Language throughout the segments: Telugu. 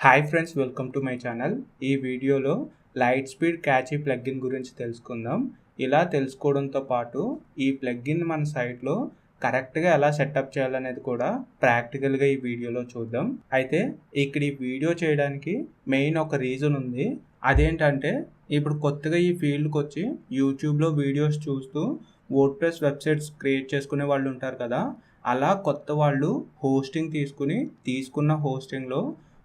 Hi friends, welcome to my channel. ఈ వీడియోలో లైట్ స్పీడ్ క్యాచీ ప్లగ్ఇన్ గురించి తెలుసుకుందాం. ఇలా తెలుసుకోవడంతో పాటు ఈ ప్లగ్ఇన్ మన సైట్లో కరెక్ట్గా ఎలా సెటప్ చేయాలనేది కూడా ప్రాక్టికల్గా ఈ వీడియోలో చూద్దాం. అయితే ఇక్కడ ఈ వీడియో చేయడానికి మెయిన్ ఒక రీజన్ ఉంది. అదేంటంటే ఇప్పుడు కొత్తగా ఈ ఫీల్డ్కి వచ్చి యూట్యూబ్లో వీడియోస్ చూస్తూ వర్డ్ప్రెస్ వెబ్సైట్స్ క్రియేట్ చేసుకునే వాళ్ళు ఉంటారు కదా. అలా కొత్త వాళ్ళు హోస్టింగ్ తీసుకున్న హోస్టింగ్లో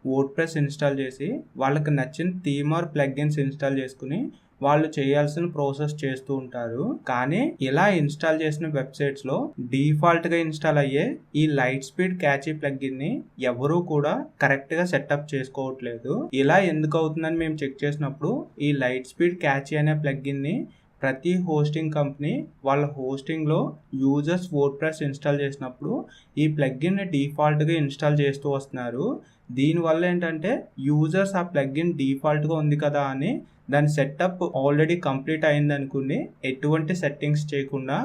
వర్డ్ప్రెస్ ఇన్స్టాల్ చేసి వాళ్ళకి నచ్చిన థీమ్ ఆర్ ప్లగ్ఇన్స్ ఇన్స్టాల్ చేసుకుని వాళ్ళు చేయాల్సిన ప్రాసెస్ చేస్తూ ఉంటారు. కానీ ఇలా ఇన్స్టాల్ చేసిన వెబ్సైట్స్లో డిఫాల్ట్గా ఇన్స్టాల్ అయ్యే ఈ లైట్ స్పీడ్ క్యాచీ ప్లగ్ఇన్ని ఎవరూ కూడా కరెక్ట్గా సెటప్ చేసుకోవట్లేదు. ఇలా ఎందుకు అవుతుందని మేము చెక్ చేసినప్పుడు ఈ లైట్ స్పీడ్ క్యాచీ అనే ప్లగ్ఇన్ని ప్రతి హోస్టింగ్ కంపెనీ వాళ్ళ హోస్టింగ్లో యూజర్స్ వర్డ్ప్రెస్ ఇన్స్టాల్ చేసినప్పుడు ఈ ప్లగ్ఇన్ని డిఫాల్ట్గా ఇన్స్టాల్ చేస్తూ వస్తున్నారు. దీనివల్ల ఏంటంటే యూజర్స్ ఆ ప్లగ్ఇన్ డిఫాల్ట్గా ఉంది కదా అని దాని సెటప్ ఆల్రెడీ కంప్లీట్ అయింది అనుకుని ఎటువంటి సెట్టింగ్స్ చేయకుండా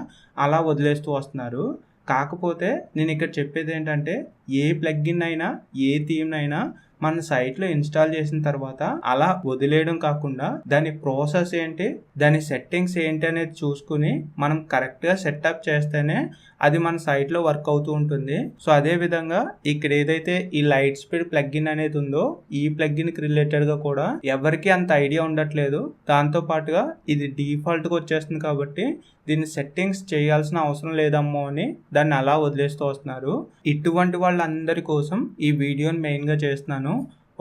అలా వదిలేస్తూ వస్తున్నారు. కాకపోతే నేను ఇక్కడ చెప్పేది ఏంటంటే ఏ ప్లగ్ఇన్ అయినా ఏ థీమ్ అయినా మన సైట్లో ఇన్స్టాల్ చేసిన తర్వాత అలా వదిలేయడం కాకుండా దాని ప్రాసెస్ ఏంటి, దాని సెట్టింగ్స్ ఏంటి అనేది చూసుకుని మనం కరెక్ట్గా సెటప్ చేస్తేనే అది మన సైట్లో వర్క్ అవుతూ ఉంటుంది. సో అదే విధంగా ఇక్కడ ఏదైతే ఈ లైట్ స్పీడ్ ప్లగ్ఇన్ అనేది ఉందో ఈ ప్లగ్ఇన్కి రిలేటెడ్గా కూడా ఎవరికి అంత ఐడియా ఉండట్లేదు. దాంతో పాటుగా ఇది డిఫాల్ట్గా వచ్చేస్తుంది కాబట్టి దీన్ని సెట్టింగ్స్ చేయాల్సిన అవసరం లేదమ్మో అని దాన్ని అలా వదిలేస్తూ వస్తున్నారు. ఇటువంటి వాళ్ళందరి కోసం ఈ వీడియోని మెయిన్గా చేస్తున్నాను.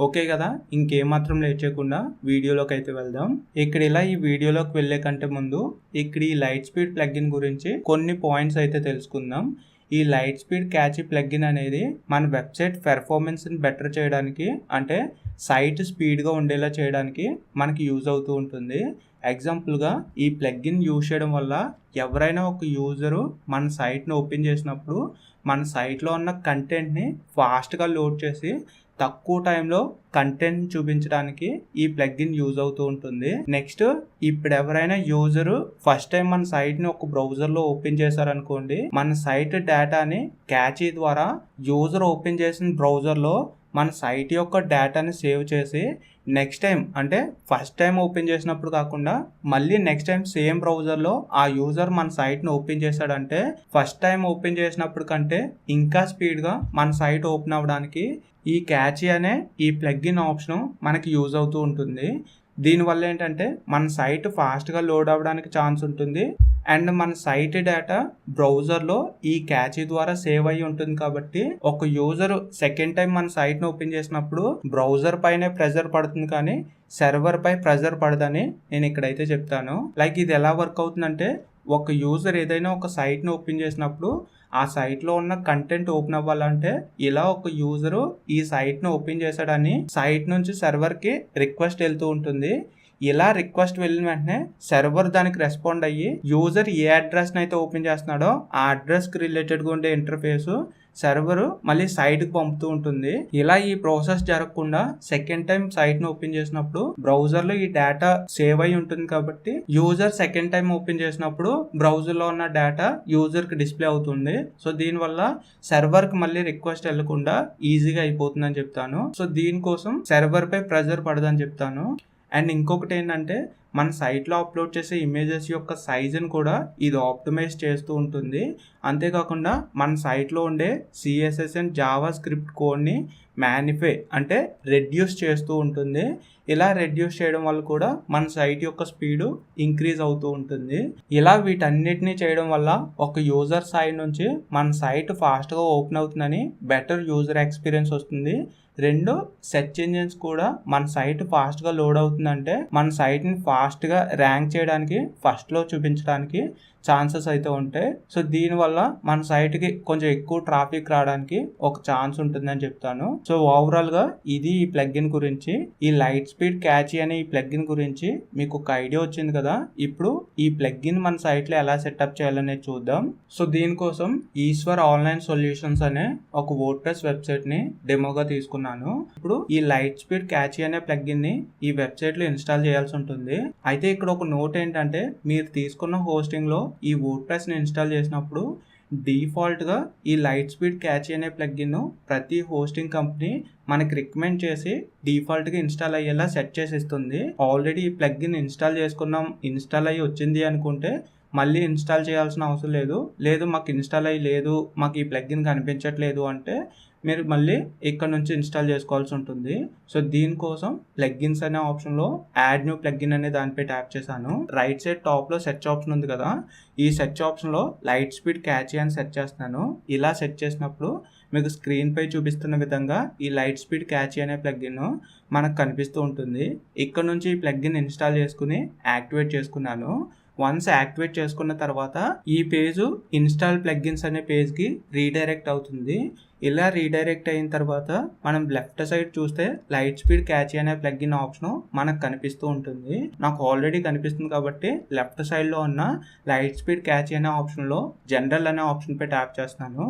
ఓకే కదా, ఇంకేమాత్రం లేట్ చేయకుండా వీడియోలోకి అయితే వెళ్దాం. ఇక్కడ ఇలా ఈ వీడియోలోకి వెళ్ళే కంటే ముందు ఇక్కడ ఈ లైట్ స్పీడ్ ప్లగ్ఇన్ గురించి కొన్ని పాయింట్స్ అయితే తెలుసుకుందాం. ఈ లైట్ స్పీడ్ క్యాచీ ప్లగ్ఇన్ అనేది మన వెబ్సైట్ పెర్ఫార్మెన్స్ని బెటర్ చేయడానికి, అంటే సైట్ స్పీడ్గా ఉండేలా చేయడానికి మనకి యూజ్ అవుతూ ఉంటుంది. ఎగ్జాంపుల్గా ఈ ప్లగ్ఇన్ యూజ్ చేయడం వల్ల ఎవరైనా ఒక యూజరు మన సైట్ని ఓపెన్ చేసినప్పుడు మన సైట్లో ఉన్న కంటెంట్ని ఫాస్ట్గా లోడ్ చేసి తక్కువ టైంలో కంటెంట్ చూపించడానికి ఈ ప్లగ్ఇన్ యూజ్ అవుతూ ఉంటుంది. నెక్స్ట్, ఇప్పుడు ఎవరైనా యూజరు ఫస్ట్ టైం మన సైట్ని ఒక బ్రౌజర్లో ఓపెన్ చేశారనుకోండి, మన సైట్ డేటాని క్యాచీ ద్వారా యూజర్ ఓపెన్ చేసిన బ్రౌజర్లో మన సైట్ యొక్క డేటాని సేవ్ చేసి నెక్స్ట్ టైం, అంటే ఫస్ట్ టైం ఓపెన్ చేసినప్పుడు కాకుండా మళ్ళీ నెక్స్ట్ టైం సేమ్ బ్రౌజర్లో ఆ యూజర్ మన సైట్ని ఓపెన్ చేశాడంటే ఫస్ట్ టైం ఓపెన్ చేసినప్పుడు కంటే ఇంకా స్పీడ్గా మన సైట్ ఓపెన్ అవ్వడానికి ఈ క్యాచీ అనే ఈ ప్లగ్ఇన్ ఆప్షన్ మనకి యూజ్ అవుతూ ఉంటుంది. దీనివల్ల ఏంటంటే మన సైట్ ఫాస్ట్గా లోడ్ అవ్వడానికి ఛాన్స్ ఉంటుంది అండ్ మన సైట్ డేటా బ్రౌజర్లో ఈ క్యాచీ ద్వారా సేవ్ అయ్యి ఉంటుంది. కాబట్టి ఒక యూజర్ సెకండ్ టైం మన సైట్ని ఓపెన్ చేసినప్పుడు బ్రౌజర్ పైనే ప్రెజర్ పడుతుంది కానీ సర్వర్ పై ప్రెజర్ పడదని నేను ఇక్కడైతే చెప్తాను. లైక్ ఇది ఎలా వర్క్ అవుతుందంటే, ఒక యూజర్ ఏదైనా ఒక సైట్ని ఓపెన్ చేసినప్పుడు ఆ సైట్లో ఉన్న కంటెంట్ ఓపెన్ అవ్వాలంటే ఇలా ఒక యూజరు ఈ సైట్ని ఓపెన్ చేశాడని సైట్ నుంచి సర్వర్కి రిక్వెస్ట్ వెళ్తూ ఉంటుంది. ఇలా రిక్వెస్ట్ వెళ్ళిన వెంటనే సర్వర్ దానికి రెస్పాండ్ అయ్యి యూజర్ ఏ అడ్రస్ని అయితే ఓపెన్ చేస్తున్నాడో ఆ అడ్రస్కి రిలేటెడ్గా ఉండే ఇంటర్ఫేస్ సర్వర్ మళ్ళీ సైట్కి పంపుతూ ఉంటుంది. ఇలా ఈ ప్రాసెస్ జరగకుండా సెకండ్ టైం సైట్ని ఓపెన్ చేసినప్పుడు బ్రౌజర్లో ఈ డేటా సేవ్ అయి ఉంటుంది కాబట్టి యూజర్ సెకండ్ టైం ఓపెన్ చేసినప్పుడు బ్రౌజర్లో ఉన్న డేటా యూజర్కి డిస్ప్లే అవుతుంది. సో దీనివల్ల సర్వర్కి మళ్ళీ రిక్వెస్ట్ వెళ్లకుండా ఈజీగా అయిపోతుందని చెప్తాను. సో దీనికోసం సర్వర్ పై ప్రెజర్ పడదని చెప్తాను. అండ్ ఇంకొకటి ఏంటంటే, మన సైట్లో అప్లోడ్ చేసే ఇమేజెస్ యొక్క సైజుని కూడా ఇది ఆప్టిమైజ్ చేస్తూ ఉంటుంది. అంతేకాకుండా మన సైట్లో ఉండే సిఎస్ఎస్ అండ్ జావా స్క్రిప్ట్ కోడ్ని మ్యానిఫై అంటే రెడ్యూస్ చేస్తూ ఉంటుంది. ఇలా రెడ్యూస్ చేయడం వల్ల కూడా మన సైట్ యొక్క స్పీడు ఇంక్రీజ్ అవుతూ ఉంటుంది. ఇలా వీటన్నిటిని చేయడం వల్ల ఒక యూజర్ సైడ్ నుంచి మన సైట్ ఫాస్ట్గా ఓపెన్ అవుతుందని బెటర్ యూజర్ ఎక్స్పీరియన్స్ వస్తుంది. రెండు, సెర్చ్ ఇంజిన్స్ కూడా మన సైట్ ఫాస్ట్గా లోడ్ అవుతుందంటే మన సైట్ని ఫాస్ట్గా ర్యాంక్ చేయడానికి ఫస్ట్లో చూపించడానికి ఛాన్సెస్ అయితే ఉంటాయి. సో దీనివల్ల మన సైట్కి కొంచెం ఎక్కువ ట్రాఫిక్ రావడానికి ఒక ఛాన్స్ ఉంటుందని చెప్తాను. సో ఓవరాల్గా ఇది ఈ ప్లగ్ఇన్ గురించి, ఈ లైట్ స్పీడ్ క్యాచీ అనే ఈ ప్లగ్ఇన్ గురించి మీకు ఒక ఐడియా వచ్చింది కదా. ఇప్పుడు ఈ ప్లగ్ఇన్ మన సైట్లో ఎలా సెటప్ చేయాలనేది చూద్దాం. సో దీనికోసం ఈశ్వర్ ఆన్లైన్ సొల్యూషన్స్ అనే ఒక వర్డ్ప్రెస్ వెబ్సైట్ని డెమోగా తీసుకున్నాను. ఇప్పుడు ఈ లైట్ స్పీడ్ క్యాచీ అనే ప్లగ్ఇన్ని ఈ వెబ్సైట్లో ఇన్స్టాల్ చేయాల్సి ఉంటుంది. అయితే ఇక్కడ ఒక నోట్ ఏంటంటే, మీరు తీసుకున్న హోస్టింగ్లో ఈ వర్డ్ప్రెస్ని ఇన్స్టాల్ చేసినప్పుడు డిఫాల్ట్గా ఈ లైట్ స్పీడ్ క్యాచీ అనే ప్లగ్గిన్ ప్రతి హోస్టింగ్ కంపెనీ మనకి రికమెండ్ చేసి డిఫాల్ట్గా ఇన్స్టాల్ అయ్యేలా సెట్ చేసి ఇస్తుంది. ఆల్రెడీ ఈ ప్లగ్గిన్ ఇన్స్టాల్ చేసుకున్నాం, ఇన్స్టాల్ అయ్యి వచ్చింది అనుకుంటే మళ్ళీ ఇన్స్టాల్ చేయాల్సిన అవసరం లేదు. లేదు మాకు ఇన్స్టాల్ అయ్యి లేదు, మాకు ఈ ప్లగ్గిన్ కనిపించట్లేదు అంటే మీరు మళ్ళీ ఇక్కడ నుంచి ఇన్స్టాల్ చేసుకోవాల్సి ఉంటుంది. సో దీనికోసం ప్లగ్గిన్స్ అనే ఆప్షన్లో యాడ్ న్యూ ప్లగ్గిన్ అనే దానిపై ట్యాప్ చేశాను. రైట్ సైడ్ టాప్లో సెర్చ్ ఆప్షన్ ఉంది కదా, ఈ సెర్చ్ ఆప్షన్లో లైట్ స్పీడ్ క్యాచీ అని సెర్చ్ చేస్తున్నాను. ఇలా సెర్చ్ చేసినప్పుడు మీకు స్క్రీన్ పై చూపిస్తున్న విధంగా ఈ లైట్ స్పీడ్ క్యాచీ అనే ప్లగ్గిన్ మనకు కనిపిస్తూ ఉంటుంది. ఇక్కడ నుంచి ఈ ప్లగ్గిన్ ఇన్స్టాల్ చేసుకుని యాక్టివేట్ చేసుకున్నాను. వన్స్ యాక్టివేట్ చేసుకున్న తర్వాత ఈ పేజ్ ఇన్స్టాల్ ప్లగ్గిన్స్ అనే పేజ్కి రీడైరెక్ట్ అవుతుంది. ఇలా రీడైరెక్ట్ అయిన తర్వాత మనం లెఫ్ట్ సైడ్ చూస్తే లైట్ స్పీడ్ క్యాచీ అనే ప్లగ్గిన్ ఆప్షన్ మనకు కనిపిస్తూ ఉంటుంది. నాకు ఆల్రెడీ కనిపిస్తుంది కాబట్టి లెఫ్ట్ సైడ్లో ఉన్న లైట్ స్పీడ్ క్యాచీ అనే ఆప్షన్లో జనరల్ అనే ఆప్షన్పై ట్యాప్ చేస్తున్నాను.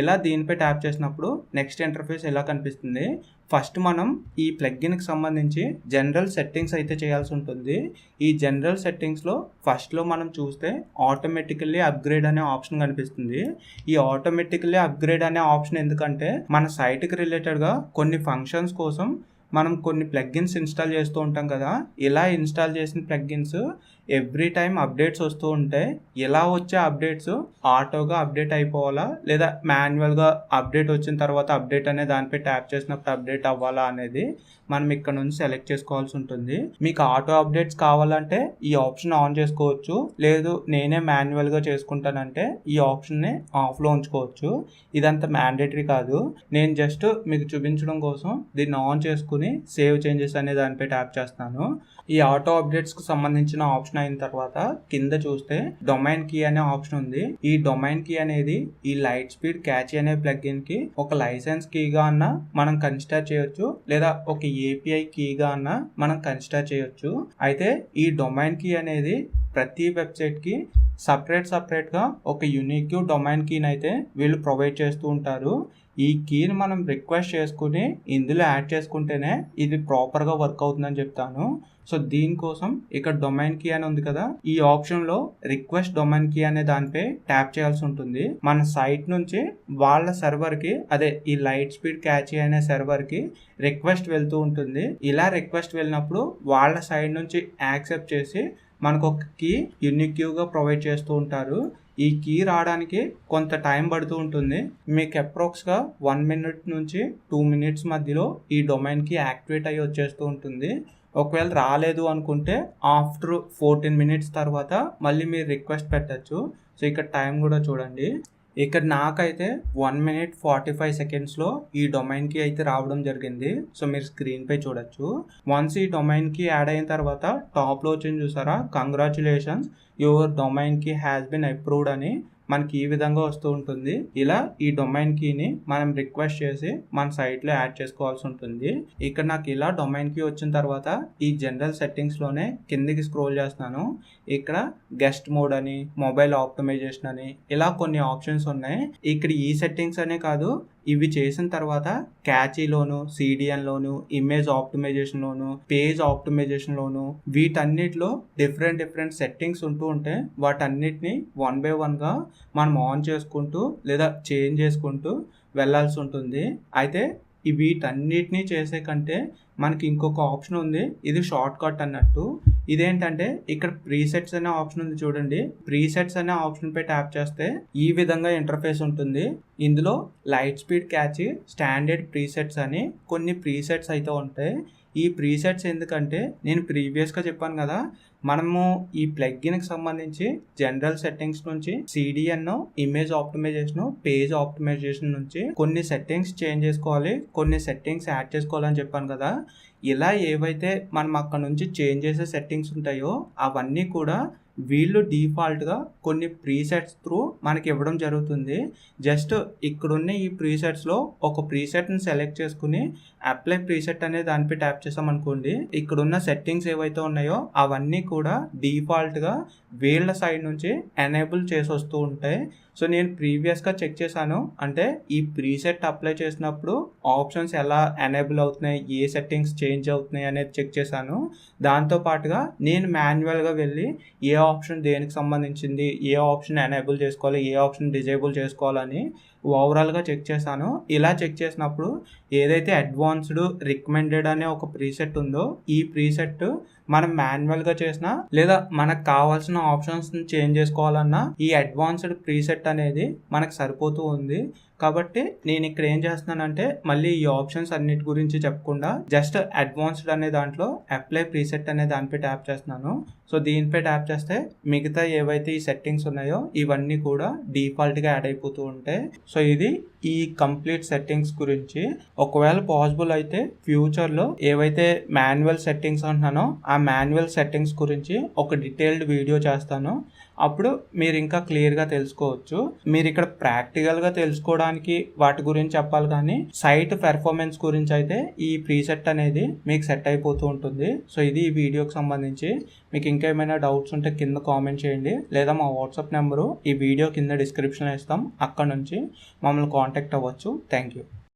ఇలా దీనిపై ట్యాప్ చేసినప్పుడు నెక్స్ట్ ఇంటర్ఫేస్ ఎలా కనిపిస్తుంది. ఫస్ట్ మనం ఈ ప్లగ్గిన్కి సంబంధించి జనరల్ సెట్టింగ్స్ అయితే చేయాల్సి ఉంటుంది. ఈ జనరల్ సెట్టింగ్స్లో ఫస్ట్లో మనం చూస్తే ఆటోమేటికల్లీ అప్గ్రేడ్ అనే ఆప్షన్ కనిపిస్తుంది. ఈ ఆటోమేటికల్లీ అప్గ్రేడ్ అనే ఆప్షన్ ఎందుకంటే మన సైట్కి రిలేటెడ్గా కొన్ని ఫంక్షన్స్ కోసం మనం కొన్ని ప్లగ్గిన్స్ ఇన్స్టాల్ చేస్తూ ఉంటాం కదా, ఇలా ఇన్స్టాల్ చేసిన ప్లగ్గిన్స్ ఎవ్రీ టైం అప్డేట్స్ వస్తూ ఉంటాయి. ఇలా వచ్చే అప్డేట్స్ ఆటోగా అప్డేట్ అయిపోవాలా లేదా మాన్యువల్గా అప్డేట్ వచ్చిన తర్వాత అప్డేట్ అనే దానిపై ట్యాప్ చేసినప్పుడు అప్డేట్ అవ్వాలా అనేది మనం ఇక్కడ నుంచి సెలెక్ట్ చేసుకోవాల్సి ఉంటుంది. మీకు ఆటో అప్డేట్స్ కావాలంటే ఈ ఆప్షన్ ఆన్ చేసుకోవచ్చు, లేదు నేనే మాన్యువల్గా చేసుకుంటానంటే ఈ ఆప్షన్ని ఆఫ్లో ఉంచుకోవచ్చు. ఇదంతా మ్యాండేటరీ కాదు, నేను జస్ట్ మీకు చూపించడం కోసం దీన్ని ఆన్ చేసుకుని సేవ్ చేంజెస్ అనే దానిపై ట్యాప్ చేస్తాను. ఈ ఆటో అప్డేట్స్కి సంబంధించిన ఆప్షన్ అయిన తర్వాత కింద చూస్తే డొమైన్ కీ అనే ఆప్షన్ ఉంది. ఈ డొమైన్ కీ అనేది ఈ లైట్ స్పీడ్ క్యాచీ అనే ప్లగ్గిన్కి ఒక లైసెన్స్ కీగా అన్న మనం కన్సిడర్ చేయొచ్చు, లేదా ఒక ఏపీఐ కీగా అన్న మనం కన్సిడర్ చేయొచ్చు. అయితే ఈ డొమైన్ కీ అనేది ప్రతి వెబ్సైట్కి సపరేట్గా ఒక యూనిక్ డొమైన్ కీని అయితే వీళ్ళు ప్రొవైడ్ చేస్తూ ఉంటారు. ఈ కీని మనం రిక్వెస్ట్ చేసుకుని ఇందులో యాడ్ చేసుకుంటేనే ఇది ప్రాపర్గా వర్క్ అవుతుందని చెప్తాను. సో దీనికోసం ఇక్కడ డొమైన్ కీ అని ఉంది కదా, ఈ ఆప్షన్లో రిక్వెస్ట్ డొమైన్ కీ అనే దానిపై ట్యాప్ చేయాల్సి ఉంటుంది. మన సైట్ నుంచి వాళ్ళ సర్వర్కి, అదే ఈ లైట్ స్పీడ్ క్యాచీ అనే సర్వర్కి రిక్వెస్ట్ వెళ్తూ ఉంటుంది. ఇలా రిక్వెస్ట్ వెళ్ళినప్పుడు వాళ్ళ సైడ్ నుంచి యాక్సెప్ట్ చేసి మనకు ఒక కీ యూనిక్గా ప్రొవైడ్ చేస్తూ ఉంటారు. ఈ కీ రావడానికి కొంత టైం పడుతూ ఉంటుంది. మీకు అప్రాక్స్గా 1 minute నుంచి 2 minutes మధ్యలో ఈ డొమైన్ కీ యాక్టివేట్ అయ్యి వచ్చేస్తూ ఉంటుంది. ఒకవేళ రాలేదు అనుకుంటే ఆఫ్టర్ 14 minutes తర్వాత మళ్ళీ మీరు రిక్వెస్ట్ పెట్టచ్చు. సో ఇక్కడ టైం కూడా చూడండి, ఇక్కడ నాకైతే 1 minute 45 secondsలో ఈ డొమైన్ కి అయితే రావడం జరిగింది. సో మీరు స్క్రీన్ పై చూడొచ్చు. వన్స్ ఈ డొమైన్ కి యాడ్ అయిన తర్వాత టాప్ లో వచ్చింది చూసారా, కంగ్రాచులేషన్స్ యువర్ డొమైన్ కి హ్యాస్ బిన్ అప్రూవ్డ్ అని మనకి ఈ విధంగా వస్తూ ఉంటుంది. ఇలా ఈ డొమైన్ కీని మనం రిక్వెస్ట్ చేసి మన సైట్లో యాడ్ చేసుకోవాల్సి ఉంటుంది. ఇక్కడ నాకు ఇలా డొమైన్ కీ వచ్చిన తర్వాత ఈ జనరల్ సెట్టింగ్స్లోనే కిందికి స్క్రోల్ చేస్తున్నాను. ఇక్కడ గెస్ట్ మోడ్ అని, మొబైల్ ఆప్టిమైజేషన్ అని ఇలా కొన్ని ఆప్షన్స్ ఉన్నాయి. ఇక్కడ ఈ సెట్టింగ్స్ అనే కాదు, ఇవి చేసిన తర్వాత క్యాచీలోను, సిడిఎన్లోను, ఇమేజ్ ఆప్టిమైజేషన్లోను, పేజ్ ఆప్టిమైజేషన్లోను వీటన్నిటిలో డిఫరెంట్ సెట్టింగ్స్ ఉంటూ ఉంటే వాటన్నిటిని 1 by 1గా మనం ఆన్ చేసుకుంటూ లేదా చేంజ్ చేసుకుంటూ వెళ్ళాల్సి ఉంటుంది. అయితే వీటన్నిటిని చేసే కంటే మనకి ఇంకొక ఆప్షన్ ఉంది, ఇది షార్ట్ కట్ అన్నట్టు. ఇదేంటంటే ఇక్కడ ప్రీసెట్స్ అనే ఆప్షన్ ఉంది చూడండి. ప్రీసెట్స్ అనే ఆప్షన్ పై ట్యాప్ చేస్తే ఈ విధంగా ఇంటర్ఫేస్ ఉంటుంది. ఇందులో light speed catchy standard presets అని కొన్ని ప్రీసెట్స్ అయితే ఉంటాయి. ఈ ప్రీసెట్స్ ఎందుకంటే నేను ప్రీవియస్గా చెప్పాను కదా, మనము ఈ ప్లగ్గిన్కి సంబంధించి జనరల్ సెట్టింగ్స్ నుంచి CDN, image optimisation, page optimisation నుంచి కొన్ని సెట్టింగ్స్ చేంజ్ చేసుకోవాలి, కొన్ని సెట్టింగ్స్ యాడ్ చేసుకోవాలని చెప్పాను కదా. ఇలా ఏవైతే మనం అక్కడ నుంచి చేంజ్ చేసే సెట్టింగ్స్ ఉంటాయో అవన్నీ కూడా వీళ్ళు డిఫాల్ట్గా కొన్ని ప్రీసెట్స్ త్రూ మనకి ఇవ్వడం జరుగుతుంది. జస్ట్ ఇక్కడున్న ఈ ప్రీసెట్స్లో ఒక ప్రీసెట్ని సెలెక్ట్ చేసుకుని అప్లై ప్రీసెట్ అనే దానిపై ట్యాప్ చేసామనుకోండి, ఇక్కడున్న సెట్టింగ్స్ ఏవైతే ఉన్నాయో అవన్నీ కూడా డిఫాల్ట్గా వీళ్ళ సైడ్ నుంచి ఎనేబుల్ చేసి వస్తూ ఉంటాయి. సో నేను ప్రీవియస్గా చెక్ చేశాను, అంటే ఈ ప్రీసెట్ అప్లై చేసినప్పుడు ఆప్షన్స్ ఎలా ఎనేబుల్ అవుతున్నాయి, ఏ సెట్టింగ్స్ చేంజ్ అవుతున్నాయి అనేది చెక్ చేశాను. దాంతోపాటుగా నేను మాన్యువల్గా వెళ్ళి ఏ ఆప్షన్ దేనికి సంబంధించింది, ఏ ఆప్షన్ ఎనేబుల్ చేసుకోవాలి, ఏ ఆప్షన్ డిజేబుల్ చేసుకోవాలని ఓవరాల్గా చెక్ చేశాను. ఇలా చెక్ చేసినప్పుడు ఏదైతే అడ్వాన్స్డ్ రికమెండెడ్ అనే ఒక ప్రీసెట్ ఉందో ఈ ప్రీసెట్ మనం మాన్యువల్గా చేసినా లేదా మనకు కావాల్సిన ఆప్షన్స్ని చేంజ్ చేసుకోవాలన్నా ఈ అడ్వాన్స్డ్ ప్రీసెట్ అనేది మనకు సరిపోతూ ఉంది. కాబట్టి నేను ఇక్కడ ఏం చేస్తున్నానంటే మళ్ళీ ఈ ఆప్షన్స్ అన్నిటి గురించి చెప్పకుండా జస్ట్ అడ్వాన్స్డ్ అనే దాంట్లో అప్లై ప్రీసెట్ అనే దానిపై ట్యాప్ చేస్తున్నాను. సో దీనిపై ట్యాప్ చేస్తే మిగతా ఏవైతే ఈ సెట్టింగ్స్ ఉన్నాయో ఇవన్నీ కూడా డిఫాల్ట్గా యాడ్ అయిపోతూ ఉంటాయి. సో ఇది ఈ కంప్లీట్ సెట్టింగ్స్ గురించి. ఒకవేళ పాసిబుల్ అయితే ఫ్యూచర్లో ఏవైతే మాన్యువల్ సెట్టింగ్స్ అంటున్నానో ఆ మాన్యువల్ సెట్టింగ్స్ గురించి ఒక డీటెయిల్డ్ వీడియో చేస్తాను. అప్పుడు మీరు ఇంకా క్లియర్గా తెలుసుకోవచ్చు. మీరు ఇక్కడ ప్రాక్టికల్గా తెలుసుకోవడానికి వాటి గురించి చెప్పాలి, కానీ సైట్ పెర్ఫార్మెన్స్ గురించి అయితే ఈ ప్రీసెట్ అనేది మీకు సెట్ అయిపోతూ ఉంటుంది. సో ఇది ఈ వీడియోకి సంబంధించి. మీకు ఇంకా ఏమైనా డౌట్స్ ఉంటే కింద కామెంట్ చేయండి, లేదా మా వాట్సాప్ నెంబరు ఈ వీడియో కింద డిస్క్రిప్షన్లో ఇస్తాం, అక్కడ నుంచి మమ్మల్ని కాంటాక్ట్ అవ్వచ్చు. Thank you.